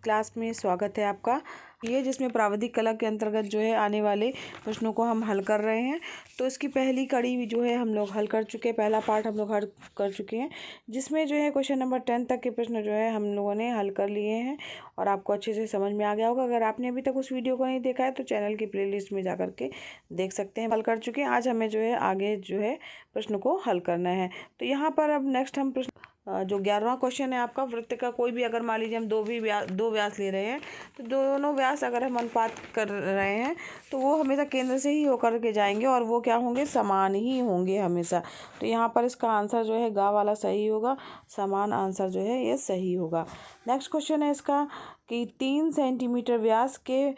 Class में स्वागत है आपका। ये जिसमें प्राविधिक कला के अंतर्गत जो है आने वाले प्रश्नों को हम हल कर रहे हैं। तो इसकी पहली कड़ी जो है हम लोग हल कर चुके हैं, पहला पार्ट हम लोग हल कर चुके हैं, जिसमें जो है क्वेश्चन नंबर 10 तक के प्रश्न जो है हम लोगों ने हल कर लिए हैं और आपको अच्छे से समझ में आ गया होगा। अगर आपने अभी तक उस वीडियो को नहीं देखा है तो चैनल की प्लेलिस्ट में जा के देख सकते हैं। हल कर चुके हैं। आज हमें जो है आगे जो है प्रश्न को हल करना है। तो यहाँ पर अब नेक्स्ट हम प्रश्न जो 11वां क्वेश्चन है आपका, वृत्त का कोई भी अगर मान लीजिए हम दो व्यास ले रहे हैं तो दोनों व्यास अगर हम अनुपात कर रहे हैं तो वो हमेशा केंद्र से ही होकर के जाएंगे और वो क्या होंगे, समान ही होंगे हमेशा। तो यहाँ पर इसका आंसर जो है गा वाला सही होगा, समान आंसर जो है ये सही होगा। नेक्स्ट क्वेश्चन है इसका कि 3 सेंटीमीटर व्यास के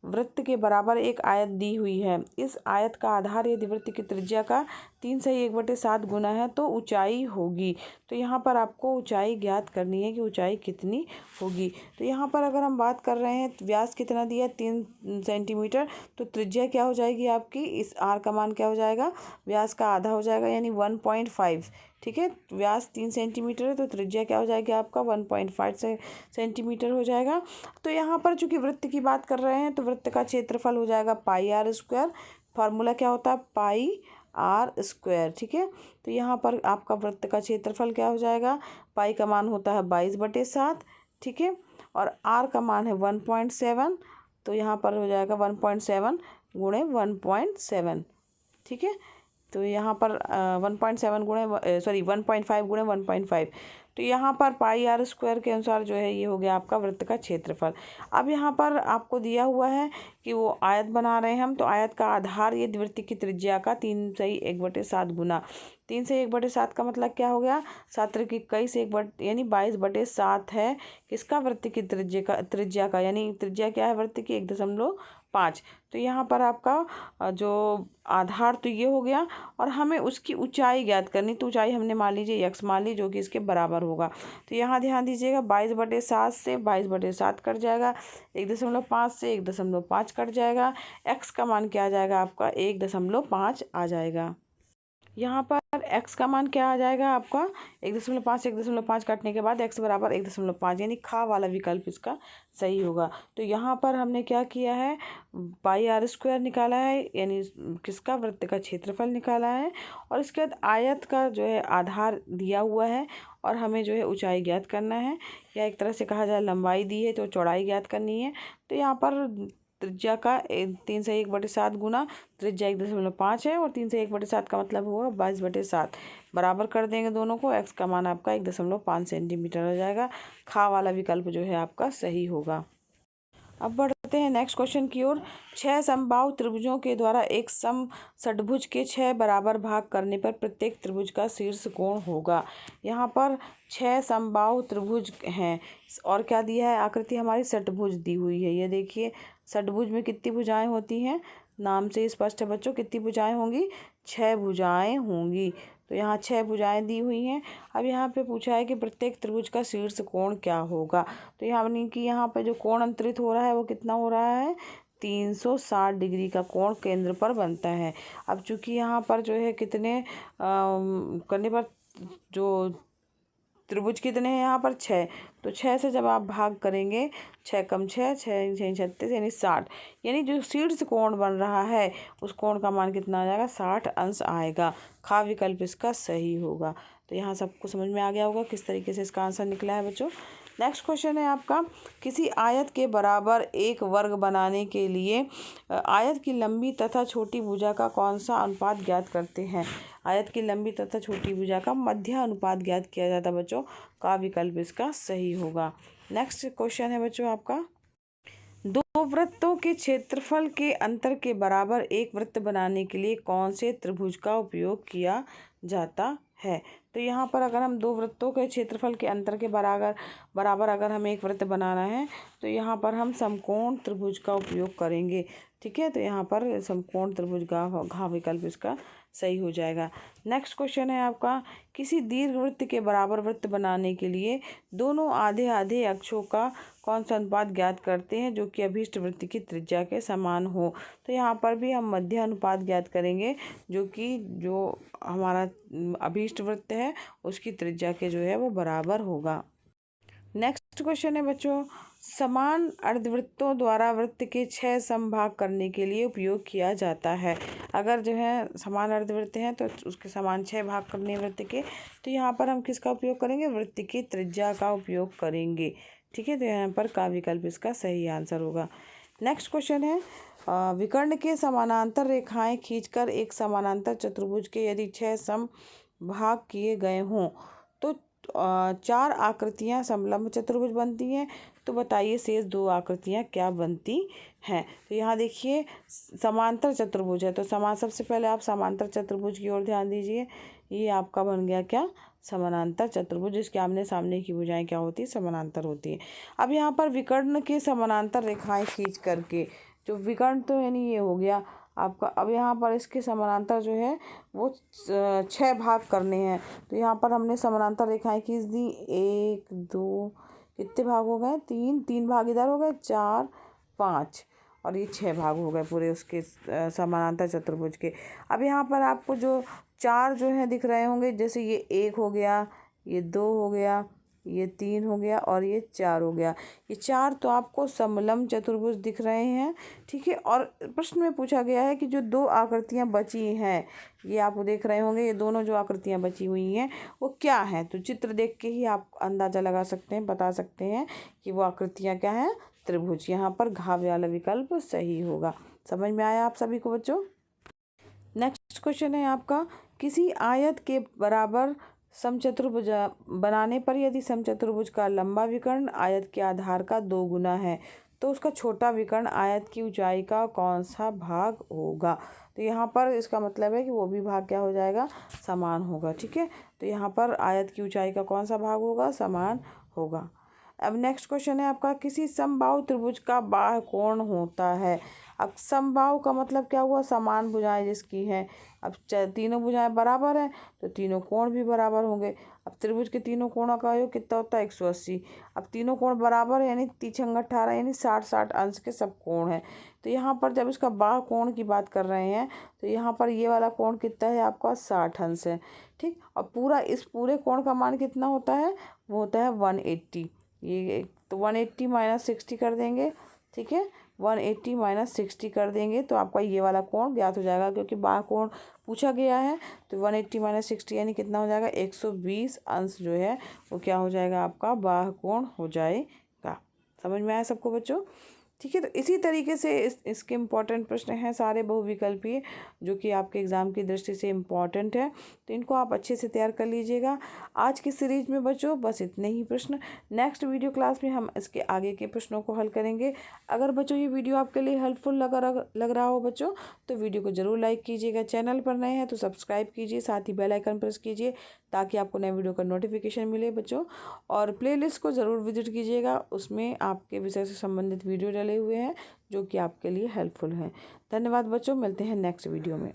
वृत्त के बराबर एक आयत दी हुई है। इस आयत का आधार यदि वृत्त की त्रिज्या का 3 से 1/7 गुना है तो ऊंचाई होगी। तो यहाँ पर आपको ऊंचाई ज्ञात करनी है कि ऊंचाई कितनी होगी। तो यहाँ पर अगर हम बात कर रहे हैं व्यास कितना दिया है 3 सेंटीमीटर, तो त्रिज्या क्या हो जाएगी आपकी, इस आर का मान क्या हो जाएगा, व्यास का आधा हो जाएगा यानी 1.5। ठीक है, व्यास 3 सेंटीमीटर है तो त्रिज्या क्या हो जाएगी आपका 1.5 सेंटीमीटर हो जाएगा। तो यहाँ पर चूंकि वृत्त की बात कर रहे हैं तो वृत्त का क्षेत्रफल हो जाएगा पाई आर स्क्वायर। फार्मूला क्या होता है, पाई आर स्क्वायर। ठीक है, तो यहाँ पर आपका वृत्त का क्षेत्रफल क्या हो जाएगा, पाई का मान होता है 22/7। ठीक है, और आर का मान है 1.7, तो यहाँ पर हो जाएगा 1.7 गुणे 1.7। ठीक है, तो यहाँ पर 1.7 गुणे 1.5 गुणे 1.5, तो यहाँ पर पाई आर स्क्वायर के अनुसार जो है ये हो गया आपका वृत्त का क्षेत्रफल। अब यहाँ पर आपको दिया हुआ है कि वो आयत बना रहे हैं हम, तो आयत का आधार ये वृत्त की त्रिज्या का 3 से 1/7 गुना। 3 से 1/7 का मतलब क्या हो गया, 7 त्रिक 21 यानी 22/7 है किसका, वृत्त की त्रिज्या का यानी त्रिज्या क्या है वृत्त की 1.5। तो यहाँ पर आपका जो आधार तो ये हो गया और हमें उसकी ऊंचाई ज्ञात करनी। तो ऊंचाई हमने मान लीजिए यक्स मान ली जो कि इसके बराबर होगा। तो यहाँ ध्यान दीजिएगा 22/7 से 22/7 कट जाएगा, 1.5 से 1.5 कट जाएगा, एक्स का मान क्या आ जाएगा आपका 1.5 आ जाएगा। यहाँ पर x का मान क्या आ जाएगा आपका 1.5 से 1.5 काटने के बाद x बराबर 1.5 यानी खा वाला विकल्प इसका सही होगा। तो यहाँ पर हमने क्या किया है, पाई आर स्क्वायर निकाला है यानी किसका, वृत्त का क्षेत्रफल निकाला है, और इसके बाद आयत का जो है आधार दिया हुआ है और हमें जो है ऊंचाई ज्ञात करना है, या एक तरह से कहा जाए लंबाई दी है तो चौड़ाई ज्ञात करनी है। तो यहाँ पर त्रिज्या का 3 से 1/7 गुना त्रिज्या 1.5 है और 3 से 1/7 का मतलब हुआ 22/7। बराबर कर देंगे दोनों को, x का मान आपका 1.5 सेंटीमीटर हो जाएगा। खा वाला विकल्प जो है आपका सही होगा। अब बढ़ते हैं नेक्स्ट क्वेश्चन की ओर। 6 समबाहु त्रिभुजों के द्वारा एक षट्भुज के 6 बराबर भाग करने पर प्रत्येक त्रिभुज का शीर्ष कोण होगा। यहाँ पर 6 समबाहु त्रिभुज हैं और क्या दिया है, आकृति हमारी षट्भुज दी हुई है। ये देखिए षट्भुज में कितनी भुजाएं होती हैं, नाम से स्पष्ट है बच्चों, कितनी भुजाएं होंगी, 6 भुजाएं होंगी। तो यहाँ 6 भुजाएं दी हुई हैं। अब यहाँ पे पूछा है कि प्रत्येक त्रिभुज का शीर्ष कोण क्या होगा। तो यानी कि यहाँ पे जो कोण अंतरित हो रहा है वो कितना हो रहा है, 360 डिग्री का कोण केंद्र पर बनता है। अब चूंकि यहाँ पर जो है कितने करने पर जो त्रिभुज कितने हैं यहाँ पर 6, तो 6 से जब आप भाग करेंगे 6 कम 6 6 6 36 यानी 60, यानी जो शीर्ष कोण बन रहा है उस कोण का मान कितना आ जाएगा, 60 अंश आएगा। खा विकल्प इसका सही होगा। तो यहाँ सबको समझ में आ गया होगा किस तरीके से इसका आंसर निकला है बच्चों। नेक्स्ट क्वेश्चन है आपका, किसी आयत के बराबर एक वर्ग बनाने के लिए आयत की लंबी तथा छोटी भुजा का कौन सा अनुपात ज्ञात करते हैं। आयत की लंबी तथा छोटी भुजा का मध्य अनुपात ज्ञात किया जाता है बच्चों। का विकल्प इसका सही होगा। नेक्स्ट क्वेश्चन है बच्चों आपका, 2 वृत्तों के क्षेत्रफल के अंतर के बराबर एक वृत्त बनाने के लिए कौन से त्रिभुज का उपयोग किया जाता है। तो यहाँ पर अगर हम 2 वृत्तों के क्षेत्रफल के अंतर के बराबर अगर हमें एक वृत्त बनाना है तो यहाँ पर हम समकोण त्रिभुज का उपयोग करेंगे। ठीक है, तो यहाँ पर समकोण त्रिभुज घा विकल्प इसका सही हो जाएगा। नेक्स्ट क्वेश्चन है आपका, किसी दीर्घवृत्त के बराबर वृत्त बनाने के लिए दोनों आधे आधे अक्षों का कौन सा अनुपात ज्ञात करते हैं जो कि अभीष्ट वृत्त की त्रिज्या के समान हो। तो यहाँ पर भी हम मध्य अनुपात ज्ञात करेंगे जो कि जो हमारा अभीष्ट वृत्त है उसकी त्रिज्या के जो है वो बराबर होगा। नेक्स्ट क्वेश्चन है बच्चों, समान अर्धवृत्तों द्वारा वृत्त के 6 समभाग करने के लिए उपयोग किया जाता है। अगर जो है समान अर्धवृत्त हैं तो उसके समान 6 भाग करने हैं वृत्त के, तो यहाँ पर हम किसका उपयोग करेंगे? वृत्त की त्रिज्या का उपयोग करेंगे। ठीक है, तो यहाँ पर का विकल्प इसका सही आंसर होगा। नेक्स्ट क्वेश्चन है, विकर्ण के समानांतर रेखाएं खींचकर एक समानांतर चतुर्भुज के यदि 6 सम भाग किए गए हों तो 4 आकृतियां समलंब चतुर्भुज बनती हैं। तो बताइए शेष 2 आकृतियां क्या बनती हैं? तो यहाँ देखिए समांतर चतुर्भुज है, तो सबसे पहले आप समांतर चतुर्भुज की ओर ध्यान दीजिए। ये आपका बन गया क्या? समानांतर चतुर्भुज, जिसके आमने सामने की भुजाएं क्या होती है? समानांतर होती है। अब यहाँ पर विकर्ण के समानांतर रेखाएं खींच करके, जो विकर्ण तो यानी ये हो गया आपका। अब यहाँ पर इसके समानांतर जो है वो 6 भाग करने हैं। तो यहाँ पर हमने समानांतर रेखाएं खींच दी, 1 2, कितने भाग हो गए? 3 भाग इधर हो गए, 4 5, और ये 6 भाग हो गए पूरे उसके समानांतर चतुर्भुज के। अब यहाँ पर आपको जो 4 जो है दिख रहे होंगे, जैसे ये 1 हो गया, ये 2 हो गया, ये 3 हो गया और ये 4 हो गया। ये 4 तो आपको समलंब चतुर्भुज दिख रहे हैं। ठीक है, और प्रश्न में पूछा गया है कि जो 2 आकृतियां बची हैं, ये आप देख रहे होंगे, ये दोनों जो आकृतियां बची हुई हैं वो क्या हैं? तो चित्र देख के ही आप अंदाज़ा लगा सकते हैं, बता सकते हैं कि वो आकृतियाँ क्या हैं? त्रिभुज। यहाँ पर घ वाला विकल्प सही होगा। समझ में आया आप सभी को बच्चों? नेक्स्ट क्वेश्चन है आपका, किसी आयत के बराबर समचतुर्भुज बनाने पर यदि समचतुर्भुज का लंबा विकर्ण आयत के आधार का 2 गुना है तो उसका छोटा विकर्ण आयत की ऊंचाई का कौन सा भाग होगा? तो यहाँ पर इसका मतलब है कि वो भी भाग क्या हो जाएगा? समान होगा। ठीक है, तो यहाँ पर आयत की ऊंचाई का कौन सा भाग होगा? समान होगा। अब नेक्स्ट क्वेश्चन है आपका, किसी समबाहु त्रिभुज का बाह्य कोण होता है। अब समबाहु का मतलब क्या हुआ? समान भुजाएं जिसकी हैं। अब तीनों भुजाएं बराबर हैं तो तीनों कोण भी बराबर होंगे। अब त्रिभुज के तीनों कोणों का योग कितना होता है? 180। अब तीनों कोण बराबर है यानी 3 18 यानी 60 अंश के सब कोण हैं। तो यहाँ पर जब इसका बाह्य कोण की बात कर रहे हैं तो यहाँ पर ये वाला कोण कितना है आपका? 60 अंश है। ठीक, और पूरा इस पूरे कोण का मान कितना होता है? वो होता है 180। ये तो 180 माइनस 60 कर देंगे। ठीक है, 180 माइनस 60 कर देंगे तो आपका ये वाला कोण ज्ञात हो जाएगा, क्योंकि बाह्य कोण पूछा गया है। तो 180 माइनस 60 यानी कितना हो जाएगा? 120 अंश जो है वो क्या हो जाएगा? आपका बाह्य कोण हो जाएगा। समझ में आया सबको बच्चों? ठीक है, तो इसी तरीके से इसके इम्पॉर्टेंट प्रश्न हैं सारे बहुविकल्पीय, जो कि आपके एग्ज़ाम की दृष्टि से इम्पॉर्टेंट है। तो इनको आप अच्छे से तैयार कर लीजिएगा। आज की सीरीज में बच्चों बस इतने ही प्रश्न। नेक्स्ट वीडियो क्लास में हम इसके आगे के प्रश्नों को हल करेंगे। अगर बच्चों ये वीडियो आपके लिए हेल्पफुल लग रहा हो बच्चों, तो वीडियो को ज़रूर लाइक कीजिएगा। चैनल पर नए हैं तो सब्सक्राइब कीजिए, साथ ही बेल आइकन प्रेस कीजिए ताकि आपको नए वीडियो का नोटिफिकेशन मिले बच्चों। और प्लेलिस्ट को ज़रूर विजिट कीजिएगा, उसमें आपके विषय से संबंधित वीडियो डले हुए हैं जो कि आपके लिए हेल्पफुल हैं। धन्यवाद बच्चों, मिलते हैं नेक्स्ट वीडियो में।